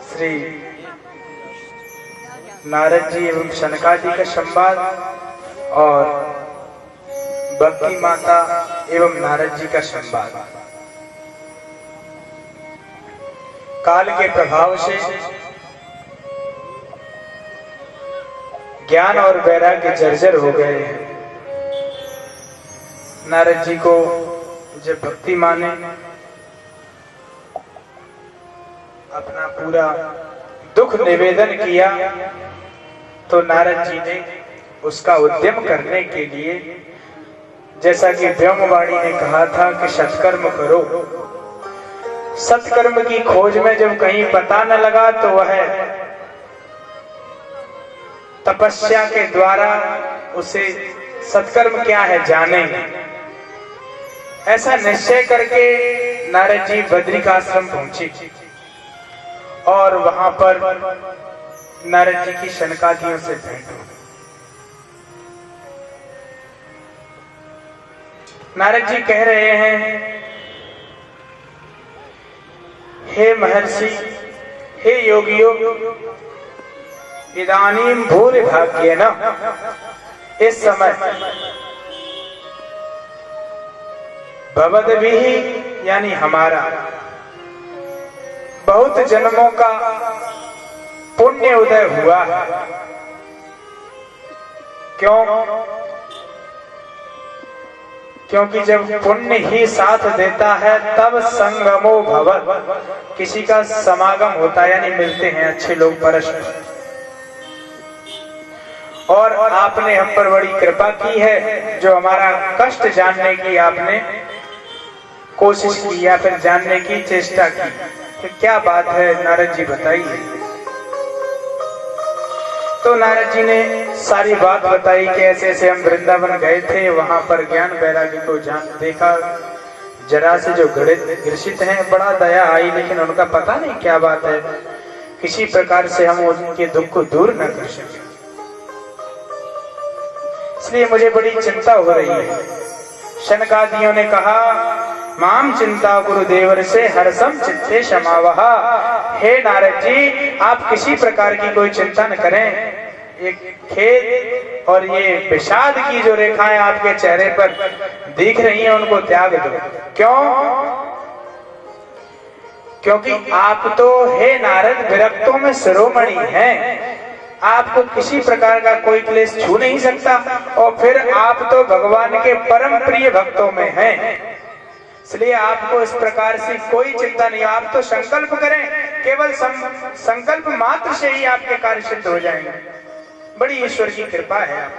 श्री नारद जी एवं शनकादि का संवाद और भक्ति माता एवं नारद जी का संवाद। काल के प्रभाव से ज्ञान और वैराग्य जर्जर हो गए हैं। नारद जी को जब भक्ति माने अपना पूरा दुख निवेदन किया तो नारद जी ने उसका उद्यम करने के लिए, जैसा कि ब्रह्मवाणी ने कहा था कि सत्कर्म करो, सत्कर्म की खोज में जब कहीं पता न लगा तो वह तपस्या के द्वारा उसे सत्कर्म क्या है जानेंगे। ऐसा निश्चय करके नारद जी बद्रिकाश्रम पहुंचे और वहां पर नारद जी की शनकादियों से भेंट हुई। नारद जी कह रहे हैं, हे महर्षि, हे योगियों, इदानीं भूरि भाग्येन, इस समय भवद्भिः यानी हमारा बहुत जन्मों का पुण्य उदय हुआ है। क्यों? क्योंकि जब पुण्य ही साथ देता है तब संगमो भवत्, किसी का समागम होता है यानी मिलते हैं अच्छे लोग परस्पर। और आपने हम पर बड़ी कृपा की है, जो हमारा कष्ट जानने की आपने कोशिश की या फिर जानने की चेष्टा की। तो क्या बात है नारद जी बताइए। तो नारद जी ने सारी बात बताई कि ऐसे ऐसे हम वृंदावन गए थे, वहां पर ज्ञान वैराग्य को जान देखा, जरा से जो ग्रसित हैं, बड़ा दया आई, लेकिन उनका पता नहीं क्या बात है, किसी प्रकार से हम उनके दुख को दूर न कर सके। इसलिए मुझे बड़ी चिंता हो रही है। शनकादियों ने कहा, माम चिंता गुरुदेवर से हर्षम चित्ते क्षमावहा। हे नारद जी, आप किसी प्रकार की कोई चिंता न करें। एक खेद और ये विषाद की जो रेखाएं आपके चेहरे पर दिख रही हैं, उनको त्याग दो। क्यों? क्योंकि आप तो हे नारद विरक्तों में शिरोमणि हैं, आपको किसी प्रकार का कोई क्लेश छू नहीं सकता, और फिर आप तो भगवान के परम प्रिय भक्तों में हैं। इसलिए आपको इस प्रकार से कोई चिंता नहीं। आप तो संकल्प करें, केवल संकल्प मात्र से ही आपके कार्य सिद्ध हो जाएंगे। बड़ी ईश्वर की कृपा है आप।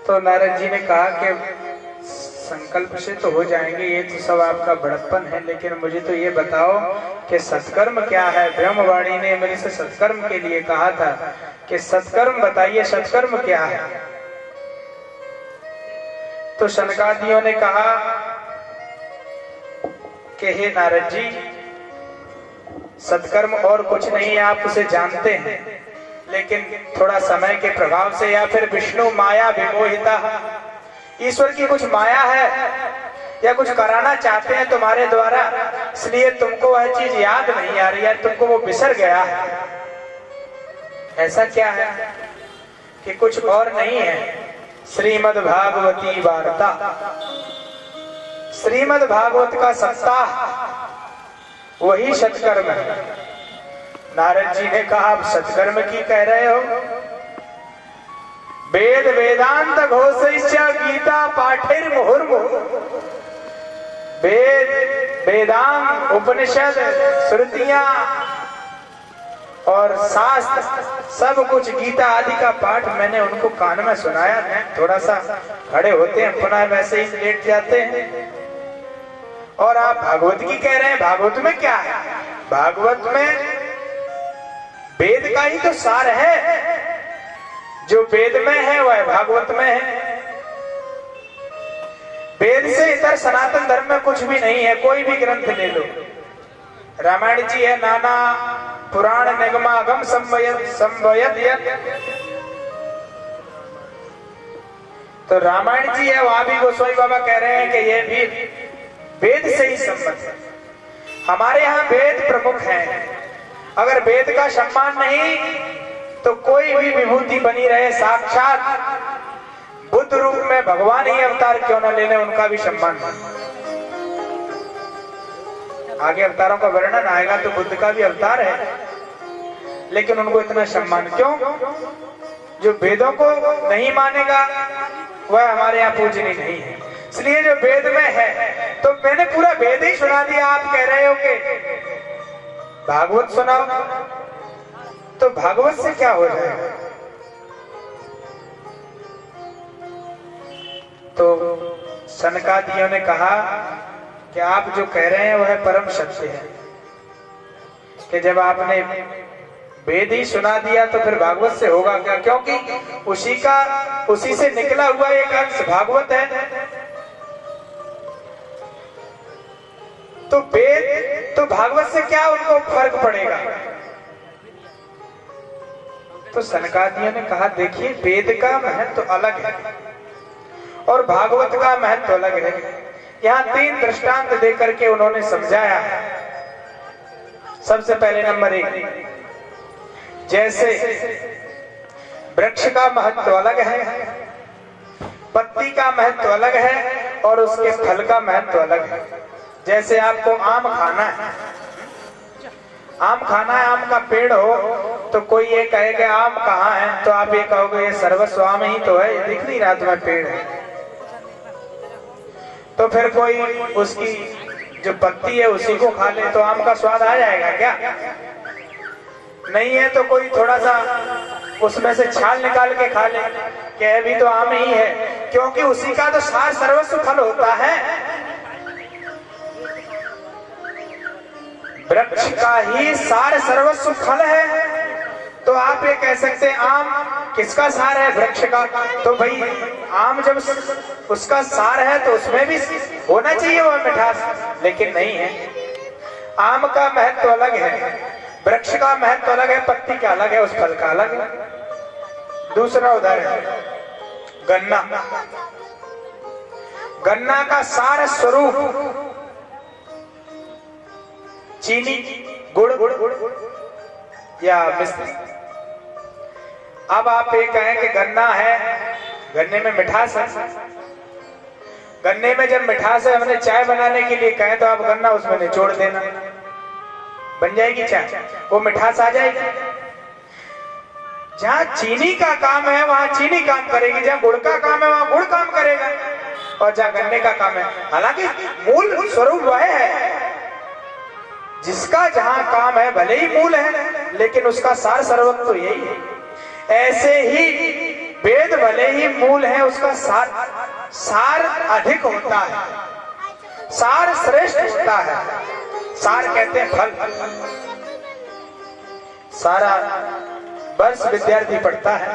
तो नारद जी ने कहा कि संकल्प से तो हो जाएंगे, ये तो सब आपका बड़प्पन है, लेकिन मुझे तो ये बताओ कि सत्कर्म क्या है। ब्रह्मवाणी ने मेरे से सत्कर्म के लिए कहा था कि सत्कर्म बताइए, सत्कर्म क्या है। तो शनकादियों ने कहा कि हे नारद जी, सत्कर्म और कुछ नहीं है, आप उसे जानते हैं, लेकिन थोड़ा समय के प्रभाव से या फिर विष्णु माया विमोहिता, ईश्वर की कुछ माया है या कुछ कराना चाहते हैं तुम्हारे द्वारा, इसलिए तुमको वह चीज याद नहीं आ रही है, तुमको वो बिसर गया है। ऐसा क्या है कि कुछ और नहीं है। श्रीमद् भागवती वार्ता, श्रीमद् भागवत का सप्ताह, वही सत्कर्म है। नारद जी ने कहा, आप सत्कर्म की कह रहे हो? वेद वेदांत घोषैश्च गीता पाठेर मुहुर्मुहुः। वेद वेदांत उपनिषद श्रुतियां और शास्त्र सब कुछ, गीता आदि का पाठ मैंने उनको कान में सुनाया है। थोड़ा सा खड़े होते हैं, पुनः वैसे ही लेट जाते हैं। और आप भागवत की कह रहे हैं। भागवत में क्या है? भागवत में वेद का ही तो सार है। जो वेद में है वह भागवत में है। वेद से इतर सनातन धर्म में कुछ भी नहीं है। कोई भी ग्रंथ ले लो, रामायण जी है, नाना पुराण निगमागम संवयत तो रामायण जी है, वहां भी गोस्वामी बाबा कह रहे हैं कि ये भी वेद से ही संबंध है। हमारे यहाँ वेद प्रमुख है, अगर वेद का सम्मान नहीं तो कोई भी विभूति बनी रहे, साक्षात बुद्ध रूप में भगवान ही अवतार क्यों न ले लें, उनका भी सम्मान नहीं। आगे अवतारों का वर्णन आएगा तो बुद्ध का भी अवतार है, लेकिन उनको इतना सम्मान क्यों? जो वेदों को नहीं मानेगा वह हमारे यहाँ पूजनीय नहीं है। इसलिए जो वेद में है, तो मैंने पूरा वेद ही सुना दिया, आप कह रहे हो कि भागवत सुनाओ, तो भागवत से क्या हो जाएगा? तो सनकादियों ने कहा कि आप जो कह रहे हैं वह परम सत्य है, कि जब आपने वेद ही सुना दिया तो फिर भागवत से होगा क्या? क्योंकि उसी से निकला हुआ एक अंश भागवत है। तो वेद तो भागवत से क्या उनको फर्क पड़ेगा? तो सनकादियों ने कहा देखिए, वेद का महत्व अलग है और भागवत का महत्व अलग है। यहाँ 3 दृष्टांत देकर के उन्होंने समझाया है। सबसे पहले नंबर 1, जैसे वृक्ष का महत्व अलग है, पत्ती का महत्व अलग है और उसके फल का महत्व अलग है। जैसे आपको आम खाना है, आम का पेड़ हो तो कोई ये कहेगा आम कहाँ है, तो आप ये कहोगे ये सर्वस्व आम ही तो है, ये दिख नहीं रहा तुम्हें पेड़ है। तो फिर कोई उसकी जो पत्ती है उसी को खा ले तो आम का स्वाद आ जाएगा क्या? नहीं है तो कोई थोड़ा सा उसमें से छाल निकाल के खा ले, क्या भी तो आम ही है, क्योंकि उसी का तो सार सर्वस्व फल होता है। वृक्ष का ही सार सर्वस्व फल है। तो आप ये कह सकते हैं आम किसका सार है? वृक्ष का। तो भाई आम जब उसका सार है तो उसमें भी होना चाहिए वह मिठास, लेकिन नहीं है। आम का महत्व अलग है, वृक्ष का महत्व अलग है, पत्ती का अलग है, उस फल का अलग है। दूसरा उदाहरण, गन्ना। गन्ना का सार स्वरूप चीनी, गुड़ या मिश्री। अब आप ये कहें कि गन्ना है, गन्ने में मिठास है, गन्ने में जब मिठास है, हमने चाय बनाने के लिए कहें तो आप गन्ना उसमें निचोड़ देना, बन जाएगी चाय, वो मिठास आ जाएगी। जहाँ चीनी का काम है वहां चीनी काम करेगी, जहाँ गुड़ का काम है वहां गुड़ काम करेगा, और जहाँ गन्ने का काम है, हालांकि मूल स्वरूप वह है, जिसका जहां काम है भले ही मूल है, लेकिन उसका सार सर्वस्व तो यही है। ऐसे ही वेद भले ही मूल है, उसका सार अधिक होता है, सार श्रेष्ठ होता है। सार कहते हैं फल। सारा वर्ष विद्यार्थी पढ़ता है,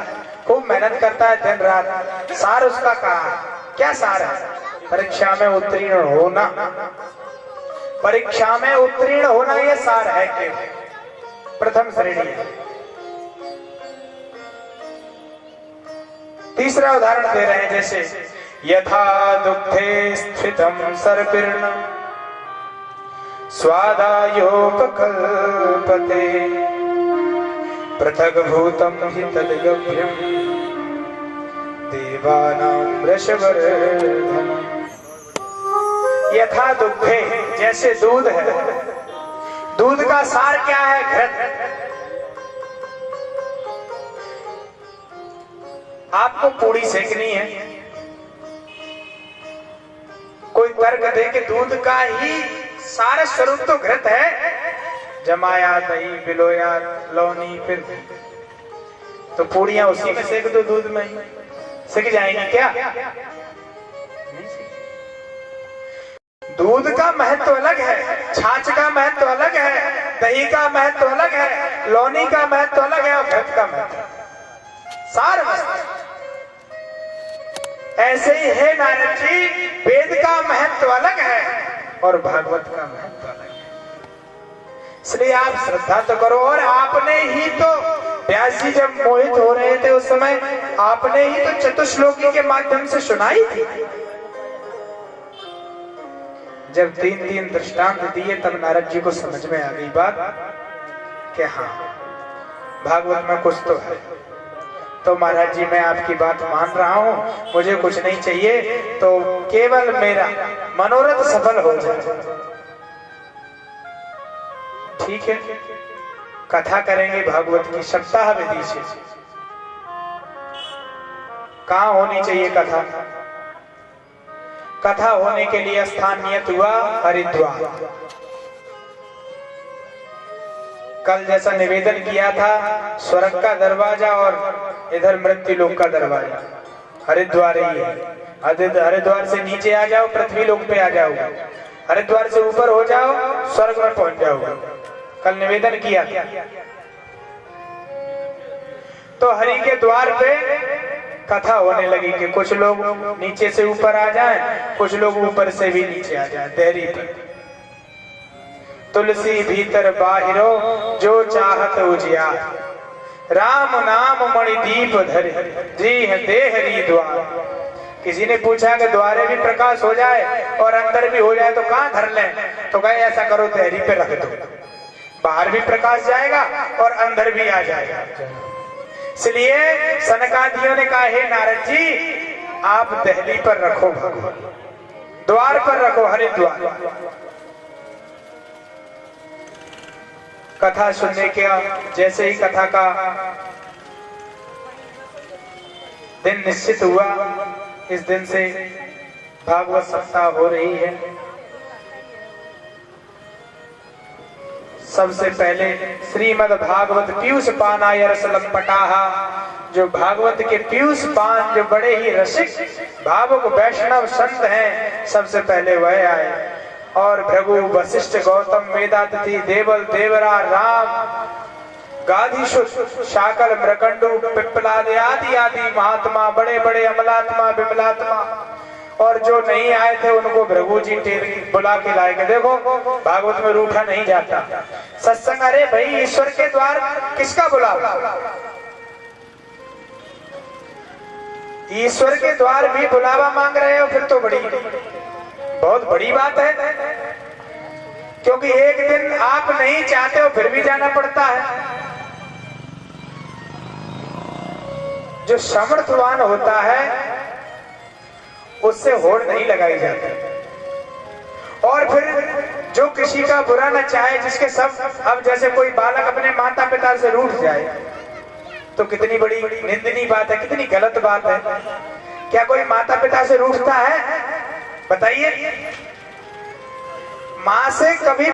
खूब मेहनत करता है दिन रात, सार उसका कहा क्या सार है? परीक्षा में उत्तीर्ण होना, परीक्षा में उत्तीर्ण होना ये सार है कि प्रथम श्रेणी है। तीसरा उदाहरण दे रहे हैं, जैसे यथा दुग्धे स्थितम सर्पिर्ण स्वादायोपकल्पते पृथक भूतम हि तद्गभ्यम देवानां वृषवर्धनम्। यथा दुग्धे, जैसे दूध है, दूध का सार क्या है? घृत। आपको पूड़ी सेकनी है, कोई तर्क दे के दूध का ही सारा स्वरूप तो घृत है, जमाया, दही, बिलोया, लौनी, फिर तो पूड़ियां उसी में सेक दो, दूध में ही सिक जाएंगी क्या? दूध का महत्व अलग है, छाछ का महत्व अलग है, दही का महत्व अलग है, लौनी का महत्व अलग है, और घृत का महत्व सार महत्व। ऐसे ही है नारद जी, वेद का महत्व अलग है और भागवत का महत्व अलग है। इसलिए आप श्रद्धा तो करो, और आपने ही तो व्यास जी जब मोहित हो रहे थे उस समय आपने ही तो चतुश्लोकी के माध्यम से सुनाई थी। जब 3 दृष्टांत दिए तब नारद जी को समझ में आ गई बात कि हाँ भागवत में कुछ तो है। तो महाराज जी मैं आपकी बात मान रहा हूं, मुझे कुछ नहीं चाहिए, तो केवल मेरा मनोरथ सफल हो जाए। ठीक है, कथा करेंगे भागवत की सप्ताह विधि से। कहां होनी चाहिए कथा? कथा होने के लिए स्थान नियत हुआ हरिद्वार। कल जैसा निवेदन किया था, स्वर्ग का दरवाजा और इधर मृत्यु लोक का दरवाजा हरिद्वार ही है। हरिद्वार से नीचे आ जाओ पृथ्वी लोक पे आ जाओ, हरिद्वार से ऊपर हो जाओ स्वर्ग में पहुंच जाओगे। कल निवेदन किया था। तो हरि के द्वार पे कथा होने लगी कि कुछ लोग नीचे से ऊपर आ जाएं, कुछ लोग ऊपर से भी नीचे आ जाएं। देहरी पे तुलसी भीतर बाहिरो जो चाहत उजियार, राम नाम मणि दीप धरे जी है देहरी द्वार। किसी ने पूछा कि द्वारे भी प्रकाश हो जाए और अंदर भी हो जाए तो कहां धर लें? तो कहे ऐसा करो देहरी पे रख दो, बाहर भी प्रकाश जाएगा और अंदर भी आ जाएगा। इसलिए सनकादियों ने कहा हे नारद जी आप दहली पर रखो भगवान, द्वार पर रखो हरिद्वार। कथा सुनने के जैसे ही कथा का दिन निश्चित हुआ, इस दिन से भागवत सप्ताह हो रही है। सबसे पहले श्रीमद् भागवत पीयूष पानाय रसलम पटाहा, जो भागवत के पीयूष पान जो बड़े ही रसिक भावुक वैष्णव संत हैं, सबसे पहले वह आए। और भृगु वशिष्ठ गौतम वेदातिथि देवल देवरा राम गाधीशुत शाकल मृकंडु पिप्पलादि आदि आदि महात्मा, बड़े बड़े अमलात्मा विमलात्मा, और जो नहीं आए थे उनको भृगु जी बुला के लाए के देखो भागवत में रूठा नहीं जाता सत्संग। अरे भाई ईश्वर के द्वार किसका बुलावा? ईश्वर के द्वार भी बुलावा मांग रहे हो, फिर तो बहुत बड़ी बात है। क्योंकि एक दिन आप नहीं चाहते हो फिर भी जाना पड़ता है। जो समर्थवान होता है उससे होड़ नहीं लगाई जाती, और फिर जो किसी का बुरा न चाहे, जिसके सब, अब जैसे कोई बालक अपने माता पिता से रूठ जाए तो कितनी बड़ी निंदनीय बात है, कितनी गलत बात है। क्या कोई माता पिता से रूठता है? बताइए। माँ से कभी